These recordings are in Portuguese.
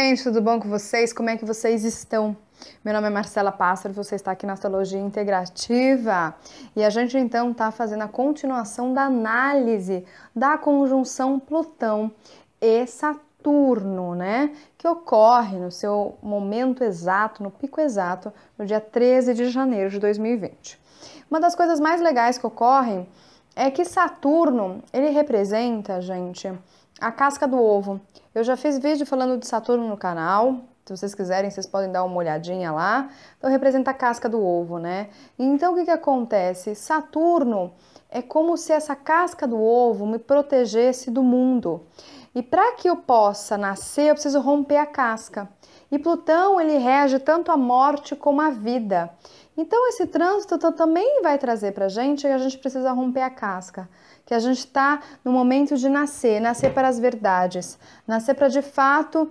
gente, tudo bom com vocês? Como é que vocês estão? Meu nome é Marcela Pássaro, você está aqui na Astrologia Integrativa e a gente então está fazendo a continuação da análise da conjunção Plutão e Saturno, né? Que ocorre no seu momento exato, no pico exato, no dia 13 de janeiro de 2020. Uma das coisas mais legais que ocorrem é que Saturno, ele representa, gente, a casca do ovo. Eu já fiz vídeo falando de Saturno no canal, se vocês quiserem, vocês podem dar uma olhadinha lá. Então, representa a casca do ovo, né? Então, o que acontece? Saturno é como se essa casca do ovo me protegesse do mundo. E para que eu possa nascer, eu preciso romper a casca. E Plutão, ele rege tanto a morte como a vida. Então, esse trânsito também vai trazer para a gente que a gente precisa romper a casca, que a gente está no momento de nascer para as verdades, nascer para de fato,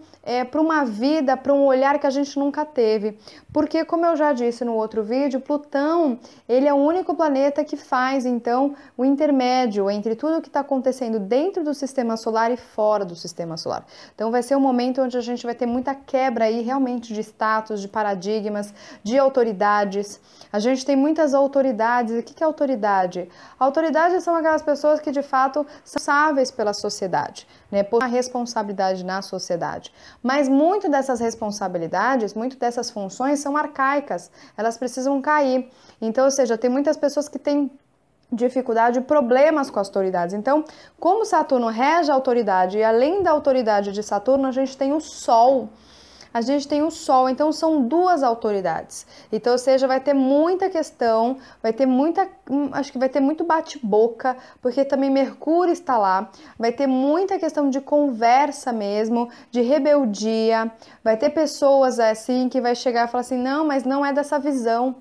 para uma vida, para um olhar que a gente nunca teve. Porque, como eu já disse no outro vídeo, Plutão, ele é o único planeta que faz, então, o intermédio entre tudo que está acontecendo dentro do sistema solar e fora do sistema solar. Então, vai ser um momento onde a gente vai ter muita quebra aí, realmente, de status, de paradigmas, de autoridades. A gente tem muitas autoridades. E o que é autoridade? Autoridades são aquelas pessoas que de fato são responsáveis pela sociedade, né? Por uma responsabilidade na sociedade. Mas muito dessas responsabilidades, muito dessas funções são arcaicas, elas precisam cair. Então, ou seja, tem muitas pessoas que têm dificuldade, problemas com as autoridades. Então, como Saturno rege a autoridade e além da autoridade de Saturno, a gente tem o Sol. A gente tem o Sol, então são duas autoridades. Então, ou seja, vai ter muita questão, acho que vai ter muito bate-boca, porque também Mercúrio está lá. Vai ter muita questão de conversa mesmo, de rebeldia. Vai ter pessoas assim que vai chegar e falar assim, não, mas não é dessa visão.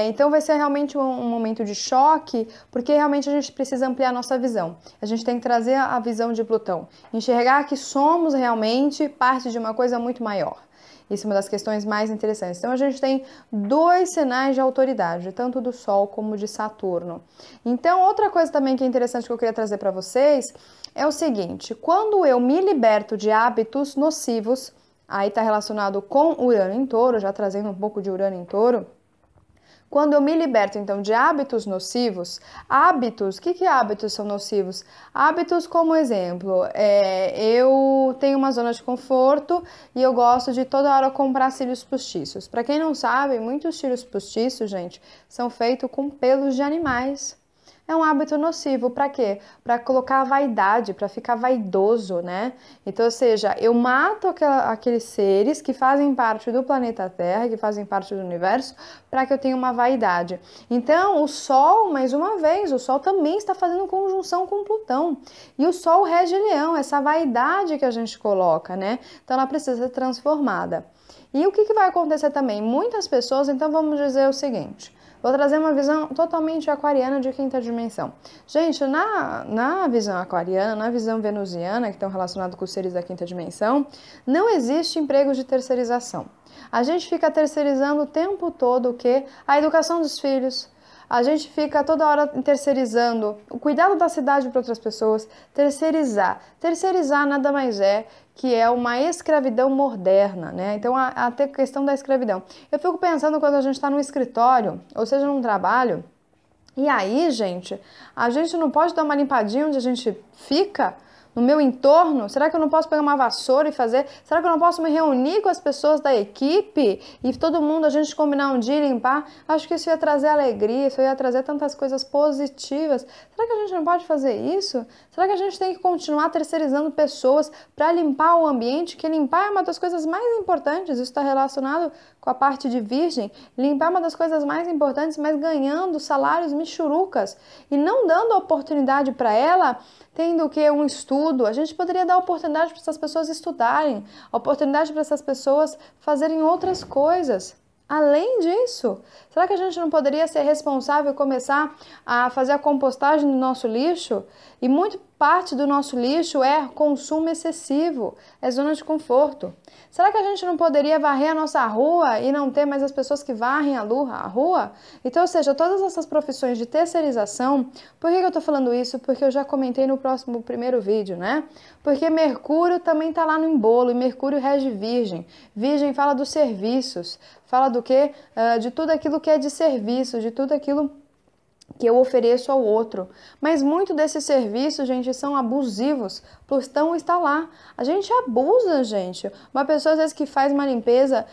Então vai ser realmente um momento de choque, porque realmente a gente precisa ampliar a nossa visão. A gente tem que trazer a visão de Plutão, enxergar que somos realmente parte de uma coisa muito maior. Isso é uma das questões mais interessantes. Então a gente tem dois sinais de autoridade, tanto do Sol como de Saturno. Então outra coisa também que é interessante que eu queria trazer para vocês é o seguinte, quando eu me liberto de hábitos nocivos, aí está relacionado com Urano em Touro, já trazendo um pouco de Urano em Touro, quando eu me liberto, então, de hábitos nocivos, hábitos, o que hábitos são nocivos? Hábitos como exemplo, eu tenho uma zona de conforto e eu gosto de toda hora comprar cílios postiços. Para quem não sabe, muitos cílios postiços, gente, são feitos com pelos de animais. É um hábito nocivo, para quê? Para colocar a vaidade, para ficar vaidoso, né? Então, ou seja, eu mato aqueles seres que fazem parte do planeta Terra, que fazem parte do universo, para que eu tenha uma vaidade. Então, o Sol, mais uma vez, o Sol também está fazendo conjunção com Plutão. E o Sol rege Leão, essa vaidade que a gente coloca, né? Então, ela precisa ser transformada. E o que vai acontecer também? Muitas pessoas, então vamos dizer o seguinte... Vou trazer uma visão totalmente aquariana de quinta dimensão. Gente, na visão aquariana, na visão venusiana, que estão relacionados com os seres da quinta dimensão, não existe empregos de terceirização. A gente fica terceirizando o tempo todo o quê? A educação dos filhos. A gente fica toda hora terceirizando o cuidado da cidade para outras pessoas. Terceirizar. Terceirizar nada mais é que é uma escravidão moderna, né? Então, a questão da escravidão. Eu fico pensando quando a gente está no escritório, ou seja, num trabalho, e aí, gente, a gente não pode dar uma limpadinha onde a gente fica? No meu entorno? Será que eu não posso pegar uma vassoura e fazer? Será que eu não posso me reunir com as pessoas da equipe e todo mundo, a gente combinar um dia e limpar? Acho que isso ia trazer alegria, isso ia trazer tantas coisas positivas. Será que a gente não pode fazer isso? Será que a gente tem que continuar terceirizando pessoas para limpar o ambiente? Que limpar é uma das coisas mais importantes, isso está relacionado com a parte de Virgem. Limpar é uma das coisas mais importantes, mas ganhando salários michurucas e não dando oportunidade para ela, tendo o que? Um estudo. A gente poderia dar oportunidade para essas pessoas estudarem, oportunidade para essas pessoas fazerem outras coisas. Além disso, será que a gente não poderia ser responsável e começar a fazer a compostagem do nosso lixo? E muito parte do nosso lixo é consumo excessivo, é zona de conforto. Será que a gente não poderia varrer a nossa rua e não ter mais as pessoas que varrem a rua? Então, ou seja, todas essas profissões de terceirização, por que eu estou falando isso? Porque eu já comentei no primeiro vídeo, né? Porque Mercúrio também está lá no embolo, e Mercúrio rege Virgem. Virgem fala dos serviços, fala do quê? De tudo aquilo que é de serviço, de tudo aquilo que eu ofereço ao outro. Mas muito desses serviços, gente, são abusivos por não estar lá. A gente abusa, gente. Uma pessoa, às vezes, que faz uma limpeza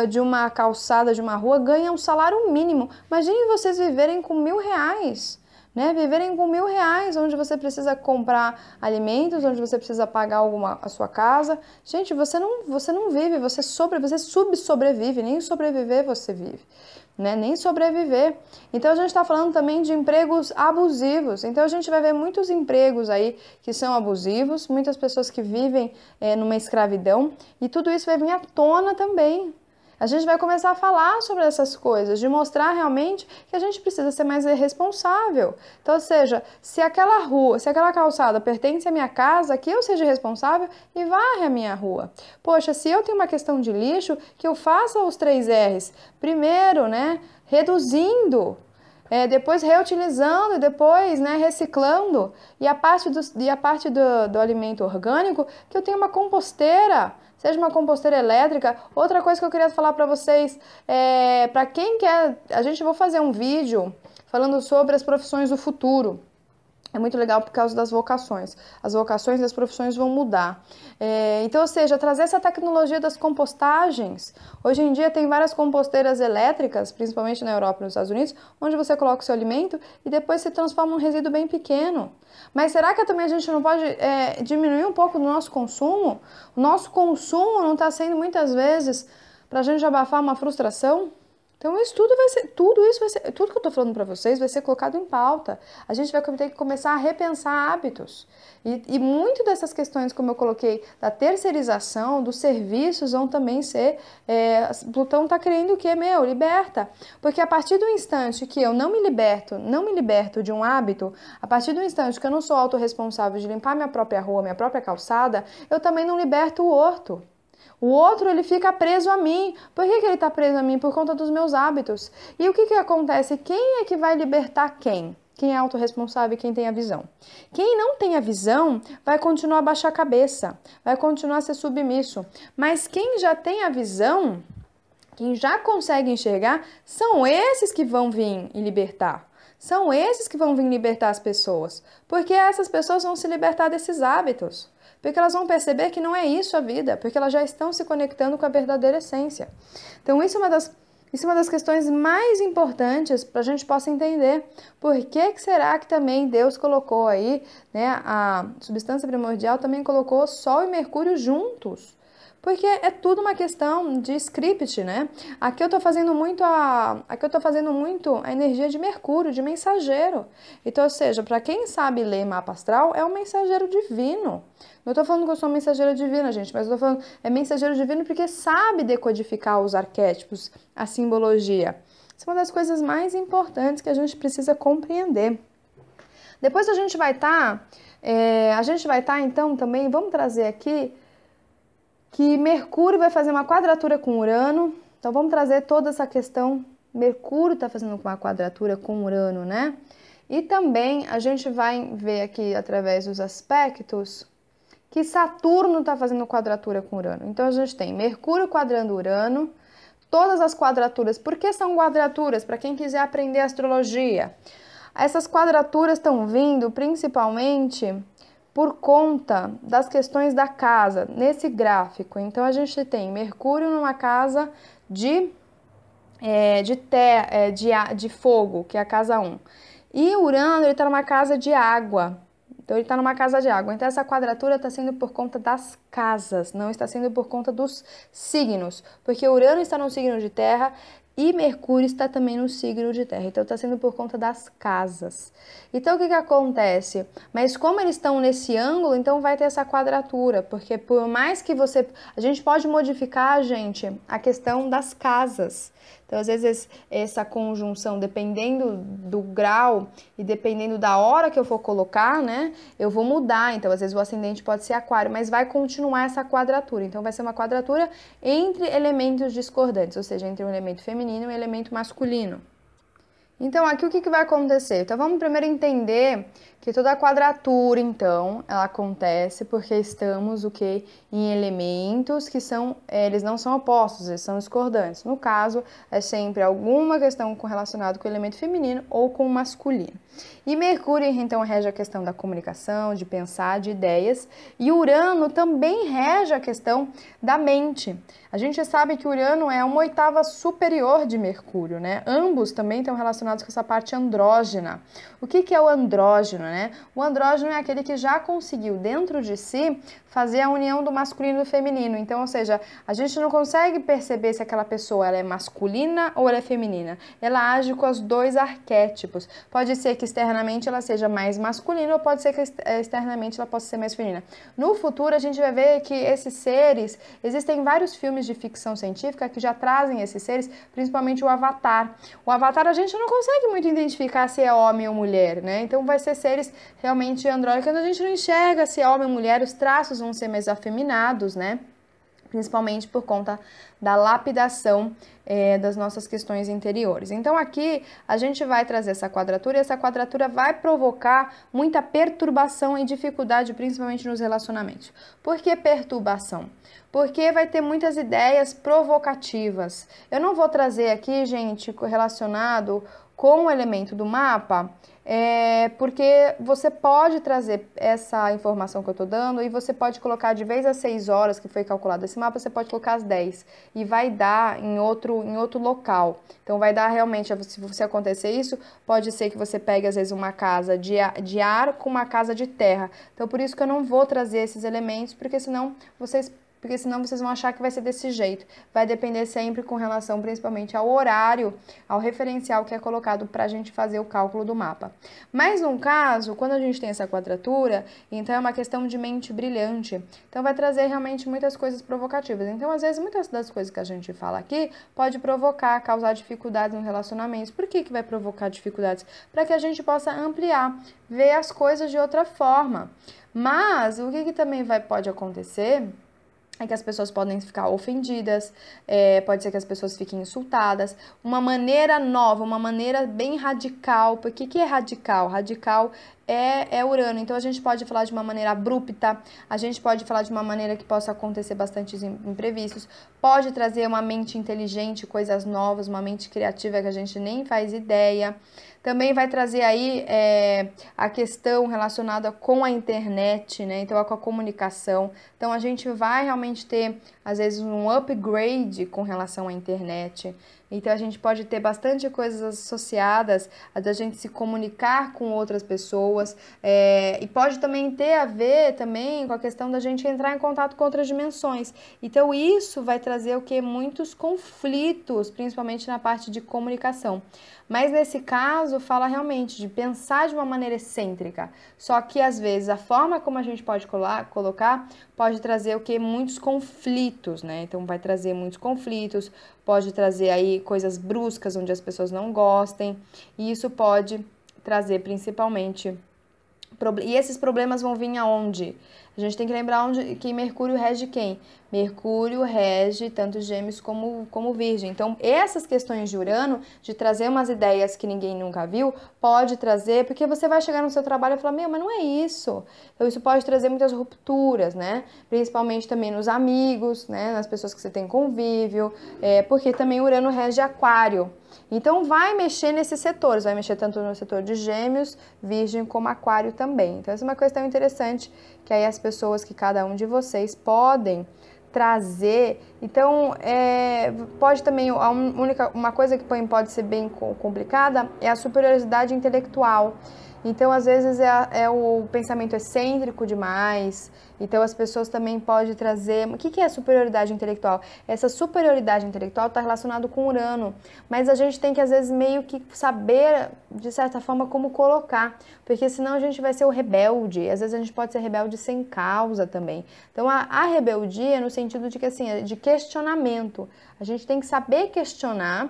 de uma calçada, de uma rua, ganha um salário mínimo. Imagine vocês viverem com R$1.000. Né? Viverem com R$1.000, onde você precisa comprar alimentos, onde você precisa pagar a sua casa. Gente, você não vive, você subsobrevive, nem sobreviver você vive. Né? Nem sobreviver. Então a gente está falando também de empregos abusivos. Então a gente vai ver muitos empregos aí que são abusivos, muitas pessoas que vivem numa escravidão, e tudo isso vai vir à tona também. A gente vai começar a falar sobre essas coisas, de mostrar realmente que a gente precisa ser mais responsável. Então, ou seja, se aquela rua, se aquela calçada pertence à minha casa, que eu seja responsável e varre a minha rua. Poxa, se eu tenho uma questão de lixo, que eu faça os 3 R's. Primeiro, né, reduzindo, depois reutilizando e depois, né, reciclando. E a parte do alimento orgânico, que eu tenha uma composteira, seja uma composteira elétrica. Outra coisa que eu queria falar para vocês, para quem quer, vou fazer um vídeo falando sobre as profissões do futuro. É muito legal por causa das vocações. As vocações e as profissões vão mudar. Então, ou seja, trazer essa tecnologia das compostagens. Hoje em dia tem várias composteiras elétricas, principalmente na Europa e nos Estados Unidos, onde você coloca o seu alimento e depois se transforma em um resíduo bem pequeno. Mas será que também a gente não pode diminuir um pouco do nosso consumo? O nosso consumo não está sendo muitas vezes para a gente abafar uma frustração? Então tudo que eu tô falando para vocês vai ser colocado em pauta. A gente vai ter que começar a repensar hábitos. E muito dessas questões, como eu coloquei, da terceirização, dos serviços, vão também ser... Plutão tá querendo o quê? Liberta. Porque a partir do instante que eu não me liberto de um hábito, a partir do instante que eu não sou autorresponsável de limpar minha própria rua, minha própria calçada, eu também não liberto o outro. O outro, ele fica preso a mim. Por que ele está preso a mim? Por conta dos meus hábitos. E o que acontece? Quem é que vai libertar quem? Quem é autorresponsável e quem tem a visão. Quem não tem a visão vai continuar a baixar a cabeça, vai continuar a ser submisso. Mas quem já tem a visão, quem já consegue enxergar, são esses que vão vir e libertar. São esses que vão vir libertar as pessoas. Porque essas pessoas vão se libertar desses hábitos. Porque elas vão perceber que não é isso a vida, porque elas já estão se conectando com a verdadeira essência. Então, isso é uma das questões mais importantes para a gente possa entender por que será que também Deus colocou aí, né, a substância primordial também colocou Sol e Mercúrio juntos. Porque é tudo uma questão de script, né? Aqui eu tô fazendo muito a energia de Mercúrio, de mensageiro. Então, ou seja, para quem sabe ler mapa astral, é um mensageiro divino. Não tô falando que eu sou mensageira divina, gente, mas eu tô falando é mensageiro divino porque sabe decodificar os arquétipos, a simbologia. Isso é uma das coisas mais importantes que a gente precisa compreender. Depois a gente vai estar, então, também, vamos trazer aqui, que Mercúrio vai fazer uma quadratura com Urano. Então vamos trazer toda essa questão. Mercúrio está fazendo uma quadratura com Urano, né? E também a gente vai ver aqui, através dos aspectos, que Saturno está fazendo quadratura com Urano. Então a gente tem Mercúrio quadrando Urano, todas as quadraturas. Por que são quadraturas? Para quem quiser aprender astrologia. Essas quadraturas estão vindo principalmente por conta das questões da casa, nesse gráfico. Então, a gente tem Mercúrio numa casa de fogo, que é a casa 1. E Urano, ele está numa casa de água. Então, ele está numa casa de água. Então, essa quadratura está sendo por conta das casas, não está sendo por conta dos signos. Porque Urano está no signo de terra e Mercúrio está também no signo de terra. Então, está sendo por conta das casas. Então, o que acontece? Mas como eles estão nesse ângulo, então vai ter essa quadratura. Porque por mais que a gente pode modificar, gente, a questão das casas. Então, às vezes, essa conjunção, dependendo do grau e dependendo da hora que eu for colocar, né, eu vou mudar. Então, às vezes, o ascendente pode ser aquário, mas vai continuar essa quadratura. Então, vai ser uma quadratura entre elementos discordantes, ou seja, entre um elemento feminino e um elemento masculino. Então, aqui o que vai acontecer? Então, vamos primeiro entender que toda a quadratura, então, ela acontece porque estamos, o quê? Em elementos que são, eles não são opostos, eles são discordantes. No caso, é sempre alguma questão relacionada com o elemento feminino ou com o masculino. E Mercúrio, então, rege a questão da comunicação, de pensar, de ideias. E Urano também rege a questão da mente. A gente sabe que Urano é uma oitava superior de Mercúrio, né? Ambos também estão relacionados com essa parte andrógena. O que é o andrógeno, né? O andrógeno é aquele que já conseguiu, dentro de si, fazer a união do masculino e do feminino. Então, ou seja, a gente não consegue perceber se aquela pessoa ela é masculina ou ela é feminina. Ela age com os dois arquétipos. Pode ser que externamente ela seja mais masculina ou pode ser que externamente ela possa ser mais feminina. No futuro, a gente vai ver que esses seres, existem vários filmes de ficção científica que já trazem esses seres, principalmente o Avatar. O Avatar a gente não consegue muito identificar se é homem ou mulher, né? Então vai ser seres realmente andrógenos, a gente não enxerga se é homem ou mulher, os traços vão ser mais afeminados, né? Principalmente por conta da lapidação das nossas questões interiores. Então aqui a gente vai trazer essa quadratura e essa quadratura vai provocar muita perturbação e dificuldade, principalmente nos relacionamentos. Por que perturbação? Porque vai ter muitas ideias provocativas. Eu não vou trazer aqui, gente, relacionado com o elemento do mapa, porque você pode trazer essa informação que eu estou dando e você pode colocar de vez às 6 horas que foi calculado esse mapa, você pode colocar às 10 e vai dar em outro local. Então vai dar realmente, se você acontecer isso, pode ser que você pegue às vezes uma casa de ar com uma casa de terra. Então por isso que eu não vou trazer esses elementos, porque senão vocês vão achar que vai ser desse jeito. Vai depender sempre com relação principalmente ao horário, ao referencial que é colocado para a gente fazer o cálculo do mapa. Mas no caso, quando a gente tem essa quadratura, então é uma questão de mente brilhante. Então vai trazer realmente muitas coisas provocativas. Então às vezes muitas das coisas que a gente fala aqui pode provocar, causar dificuldades no relacionamento. Por que vai provocar dificuldades? Para que a gente possa ampliar, ver as coisas de outra forma. Mas o que também pode acontecer é que as pessoas podem ficar ofendidas, pode ser que as pessoas fiquem insultadas. Uma maneira nova, uma maneira bem radical. Por que é radical? Radical é Urano. Então a gente pode falar de uma maneira abrupta, a gente pode falar de uma maneira que possa acontecer bastantes imprevistos, pode trazer uma mente inteligente, coisas novas, uma mente criativa que a gente nem faz ideia. Também vai trazer aí a questão relacionada com a internet, né? Então, com a comunicação. Então, a gente vai realmente ter, às vezes, um upgrade com relação à internet. Então, a gente pode ter bastante coisas associadas a da gente se comunicar com outras pessoas. E pode também ter a ver também com a questão da gente entrar em contato com outras dimensões. Então, isso vai trazer o quê? Muitos conflitos, principalmente na parte de comunicação. Mas nesse caso, fala realmente de pensar de uma maneira excêntrica. Só que, às vezes, a forma como a gente pode colocar pode trazer o quê? Muitos conflitos, né? Então, vai trazer muitos conflitos, pode trazer aí coisas bruscas onde as pessoas não gostem. E isso pode trazer principalmente... E esses problemas vão vir aonde? A gente tem que lembrar que Mercúrio rege quem? Mercúrio rege tanto Gêmeos como Virgem. Então, essas questões de Urano, de trazer umas ideias que ninguém nunca viu, pode trazer, porque você vai chegar no seu trabalho e falar, mas não é isso. Então, isso pode trazer muitas rupturas, né? Principalmente também nos amigos, né? Nas pessoas que você tem convívio, porque também Urano rege Aquário. Então, vai mexer nesses setores, vai mexer tanto no setor de Gêmeos, Virgem, como Aquário também. Então, essa é uma questão interessante, que aí as pessoas, que cada um de vocês podem trazer. Então, pode também, uma coisa que pode ser bem complicada é a superioridade intelectual. Então, às vezes, é o pensamento excêntrico demais. Então, as pessoas também podem trazer... O que é a superioridade intelectual? Essa superioridade intelectual está relacionada com Urano. Mas a gente tem que, às vezes, meio que saber, de certa forma, como colocar. Porque senão a gente vai ser o rebelde. Às vezes, a gente pode ser rebelde sem causa também. Então, a rebeldia no sentido de que, assim, de questionamento. A gente tem que saber questionar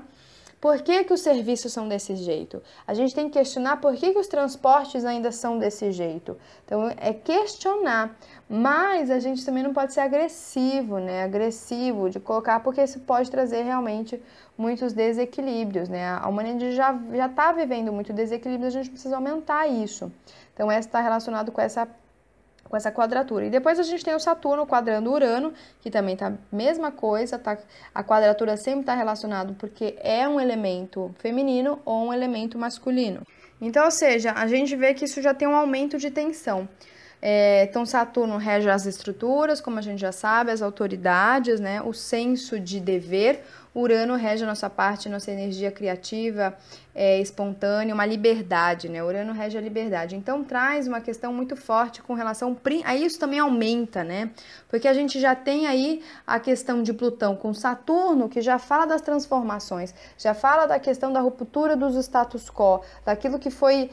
Por que que os serviços são desse jeito? A gente tem que questionar por que que os transportes ainda são desse jeito. Então, é questionar. Mas a gente também não pode ser agressivo, né? Agressivo de colocar, porque isso pode trazer realmente muitos desequilíbrios, né? A humanidade já está vivendo muito desequilíbrio, a gente precisa aumentar isso. Então, essa está relacionado com essa quadratura. E depois a gente tem o Saturno quadrando Urano, que também tá a mesma coisa, tá? A quadratura sempre está relacionado porque é um elemento feminino ou um elemento masculino. Então, ou seja, a gente vê que isso já tem um aumento de tensão. Então, Saturno rege as estruturas, como a gente já sabe, as autoridades, né? O senso de dever. Urano rege a nossa parte, nossa energia criativa, espontânea, uma liberdade, né? Urano rege a liberdade. Então, traz uma questão muito forte com relação... Aí isso também aumenta, né? Porque a gente já tem aí a questão de Plutão com Saturno, que já fala das transformações, já fala da questão da ruptura dos status quo, daquilo que foi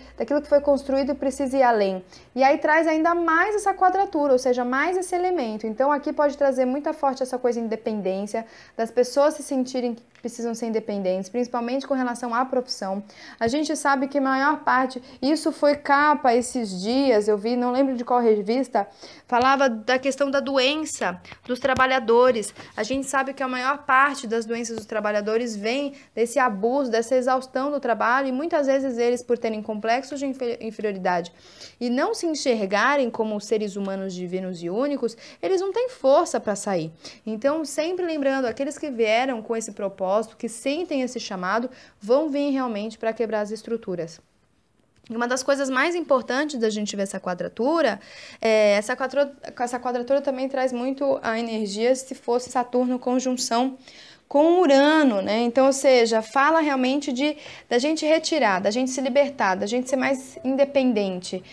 construído e precisa ir além. E aí traz ainda mais essa quadratura, ou seja, mais esse elemento. Então, aqui pode trazer muito forte essa coisa de independência, das pessoas se sentirem que precisam ser independentes, principalmente com relação à profissão. A gente sabe que a maior parte, isso foi capa esses dias, eu vi, não lembro de qual revista, falava da questão da doença dos trabalhadores. A gente sabe que a maior parte das doenças dos trabalhadores vem desse abuso, dessa exaustão do trabalho, e muitas vezes eles, por terem complexos de inferioridade e não se enxergarem como seres humanos divinos e únicos, eles não têm força para sair. Então, sempre lembrando, aqueles que vieram com esse propósito, que sentem esse chamado, vão vir realmente para quebrar as estruturas. E uma das coisas mais importantes da gente ver essa quadratura, essa quadratura também traz muito a energia se fosse Saturno conjunção com Urano, né? Então, ou seja, fala realmente da gente retirar, da gente se libertar, da gente ser mais independente.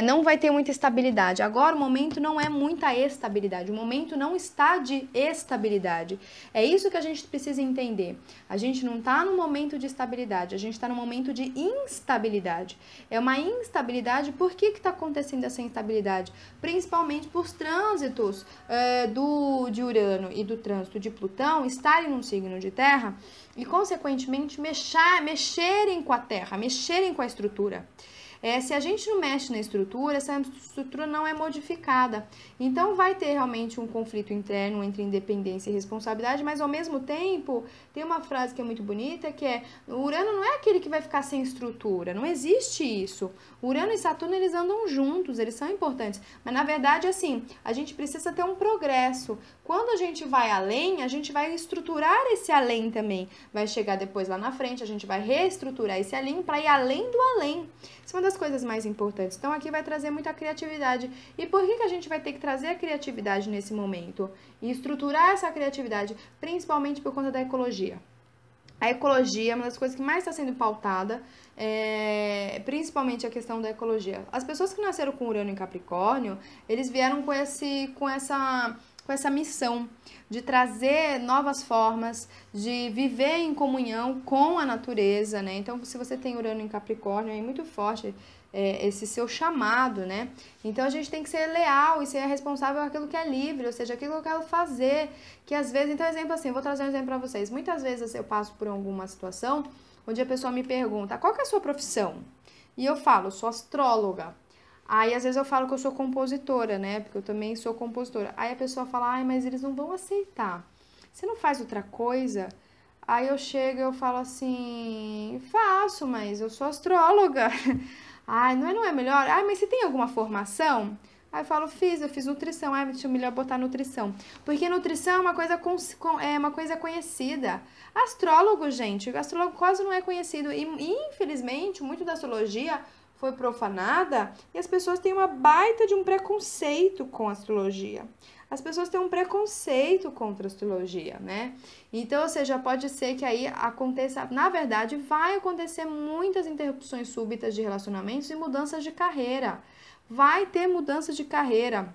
Não vai ter muita estabilidade. Agora, o momento não é muita estabilidade. O momento não está de estabilidade. É isso que a gente precisa entender. A gente não está no momento de estabilidade, a gente está no momento de instabilidade. É uma instabilidade. Por que está acontecendo essa instabilidade? Principalmente por trânsitos de Urano e do trânsito de Plutão estarem num signo de Terra e, consequentemente, mexerem com a Terra, mexerem com a estrutura. Se a gente não mexe na estrutura, essa estrutura não é modificada. Então, vai ter realmente um conflito interno entre independência e responsabilidade, mas, ao mesmo tempo, tem uma frase que é muito bonita, que é: o Urano não é aquele que vai ficar sem estrutura, não existe isso. Urano e Saturno, eles andam juntos, eles são importantes, mas, na verdade, assim, a gente precisa ter um progresso. Quando a gente vai além, a gente vai estruturar esse além também. Vai chegar depois lá na frente, a gente vai reestruturar esse além para ir além do além. Isso é uma das coisas mais importantes. Então, aqui vai trazer muita criatividade. E por que a gente vai ter que trazer a criatividade nesse momento? E estruturar essa criatividade, principalmente por conta da ecologia. A ecologia é uma das coisas que mais está sendo pautada, principalmente a questão da ecologia. As pessoas que nasceram com Urano em Capricórnio, eles vieram com essa missão de trazer novas formas, de viver em comunhão com a natureza, né? Então, se você tem Urano em Capricórnio, é muito forte esse seu chamado, né? Então, a gente tem que ser leal e ser responsável por aquilo que é livre, ou seja, aquilo que eu quero fazer, que às vezes... Então, exemplo assim, vou trazer um exemplo para vocês. Muitas vezes eu passo por alguma situação onde a pessoa me pergunta: qual que é a sua profissão? E eu falo: sou astróloga. Aí, às vezes eu falo que eu sou compositora, né? Porque eu também sou compositora. Aí a pessoa fala: ai, mas eles não vão aceitar. Você não faz outra coisa? Aí eu chego e eu falo assim: faço, mas eu sou astróloga. Ai, não é melhor? Ai, mas você tem alguma formação? Aí eu falo: eu fiz nutrição. Ai, acho melhor botar nutrição. Porque nutrição é uma coisa conhecida. Astrólogo, gente, o astrólogo quase não é conhecido. E, infelizmente, muito da astrologia foi profanada e as pessoas têm uma baita de um preconceito com a astrologia. As pessoas têm um preconceito contra a astrologia, né? Então, ou seja, pode ser que aí aconteça... Na verdade, vai acontecer muitas interrupções súbitas de relacionamentos e mudanças de carreira. Vai ter mudanças de carreira.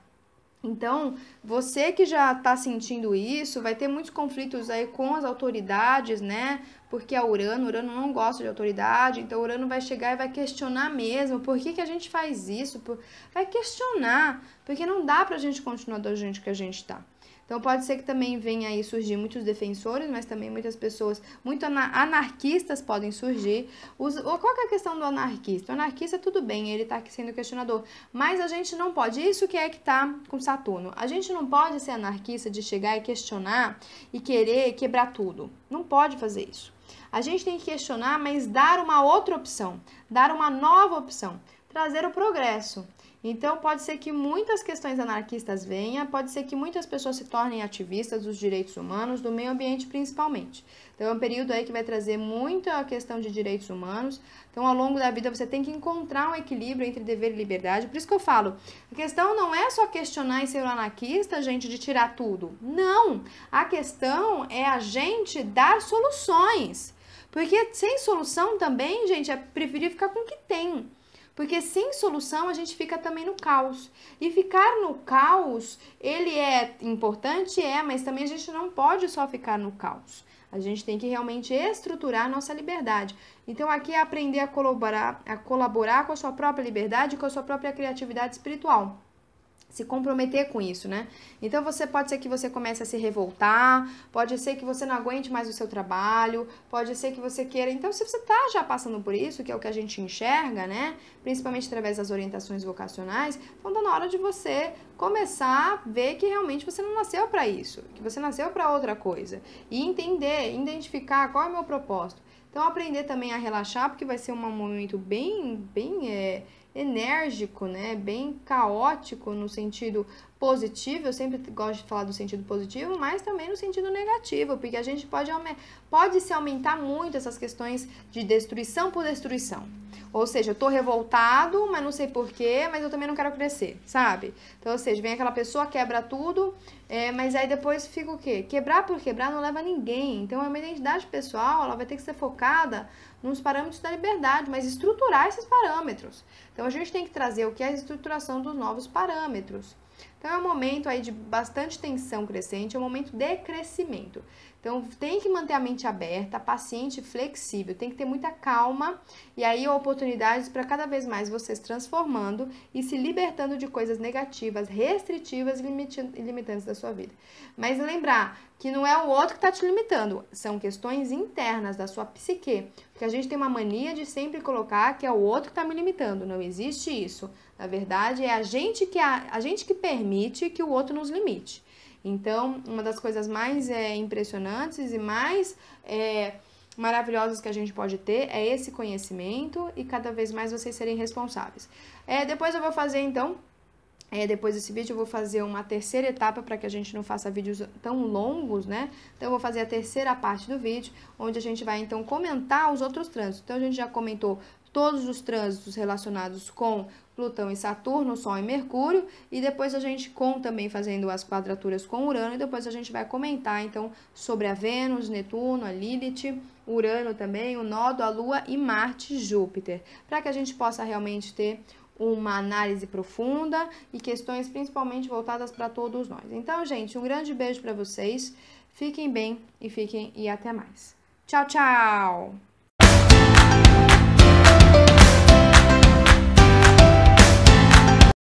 Então, você que já está sentindo isso, vai ter muitos conflitos aí com as autoridades, né? Porque a Urano não gosta de autoridade, então Urano vai chegar e vai questionar mesmo por que a gente faz isso, vai questionar, porque não dá pra gente continuar do jeito que a gente tá. Então pode ser que também venha aí surgir muitos defensores, mas também muitas pessoas, muito anarquistas podem surgir. Qual que é a questão do anarquista? O anarquista, tudo bem, ele está aqui sendo questionador, mas a gente não pode, isso que é que tá com Saturno, a gente não pode ser anarquista de chegar e questionar e querer quebrar tudo. Não pode fazer isso. A gente tem que questionar, mas dar uma outra opção, dar uma nova opção, trazer o progresso. Então, pode ser que muitas questões anarquistas venham, pode ser que muitas pessoas se tornem ativistas dos direitos humanos, do meio ambiente principalmente. Então, é um período aí que vai trazer muita questão de direitos humanos. Então, ao longo da vida, você tem que encontrar um equilíbrio entre dever e liberdade. Por isso que eu falo, a questão não é só questionar e ser um anarquista, gente, de tirar tudo. Não! A questão é a gente dar soluções. Porque sem solução também, gente, é preferir ficar com o que tem. Porque sem solução a gente fica também no caos. E ficar no caos, ele é importante, mas também a gente não pode só ficar no caos. A gente tem que realmente estruturar a nossa liberdade. Então aqui é aprender a colaborar com a sua própria liberdade e com a sua própria criatividade espiritual. Se comprometer com isso, né? Então, pode ser que você comece a se revoltar, pode ser que você não aguente mais o seu trabalho, pode ser que você queira... Então, se você tá já passando por isso, que é o que a gente enxerga, né? Principalmente através das orientações vocacionais, então tá na hora de você começar a ver que realmente você não nasceu para isso, que você nasceu para outra coisa. E entender, identificar qual é o meu propósito. Então, aprender também a relaxar, porque vai ser um momento bem enérgico, né? Bem caótico no sentido positivo. Eu sempre gosto de falar do sentido positivo, mas também no sentido negativo, porque a gente pode se aumentar muito essas questões de destruição por destruição. Ou seja, eu tô revoltado, mas não sei porquê, mas eu também não quero crescer, sabe? Então, ou seja, vem aquela pessoa, quebra tudo, mas aí depois fica o quê? Quebrar por quebrar não leva ninguém. Então, é uma identidade pessoal, ela vai ter que ser focada nos parâmetros da liberdade, mas estruturar esses parâmetros. Então, a gente tem que trazer o que é a estruturação dos novos parâmetros. Então, é um momento aí de bastante tensão crescente, é um momento de crescimento. Então, tem que manter a mente aberta, paciente, flexível, tem que ter muita calma e aí oportunidades para cada vez mais você se transformando e se libertando de coisas negativas, restritivas e limitantes da sua vida. Mas lembrar que não é o outro que está te limitando, são questões internas da sua psique, porque a gente tem uma mania de sempre colocar que é o outro que está me limitando, não existe isso. Na verdade, é a gente que permite que o outro nos limite. Então, uma das coisas mais impressionantes e mais maravilhosas que a gente pode ter é esse conhecimento e cada vez mais vocês serem responsáveis. Depois eu vou fazer, então, depois desse vídeo eu vou fazer uma terceira etapa para que a gente não faça vídeos tão longos, né? Então, eu vou fazer a terceira parte do vídeo, onde a gente vai, então, comentar os outros trânsitos. Então, a gente já comentou todos os trânsitos relacionados com Plutão e Saturno, Sol e Mercúrio, e depois a gente também fazendo as quadraturas com Urano, e depois a gente vai comentar, então, sobre a Vênus, Netuno, a Lilith, Urano também, o Nodo, a Lua e Marte e Júpiter, para que a gente possa realmente ter uma análise profunda e questões principalmente voltadas para todos nós. Então, gente, um grande beijo para vocês, fiquem bem e até mais. Tchau, tchau!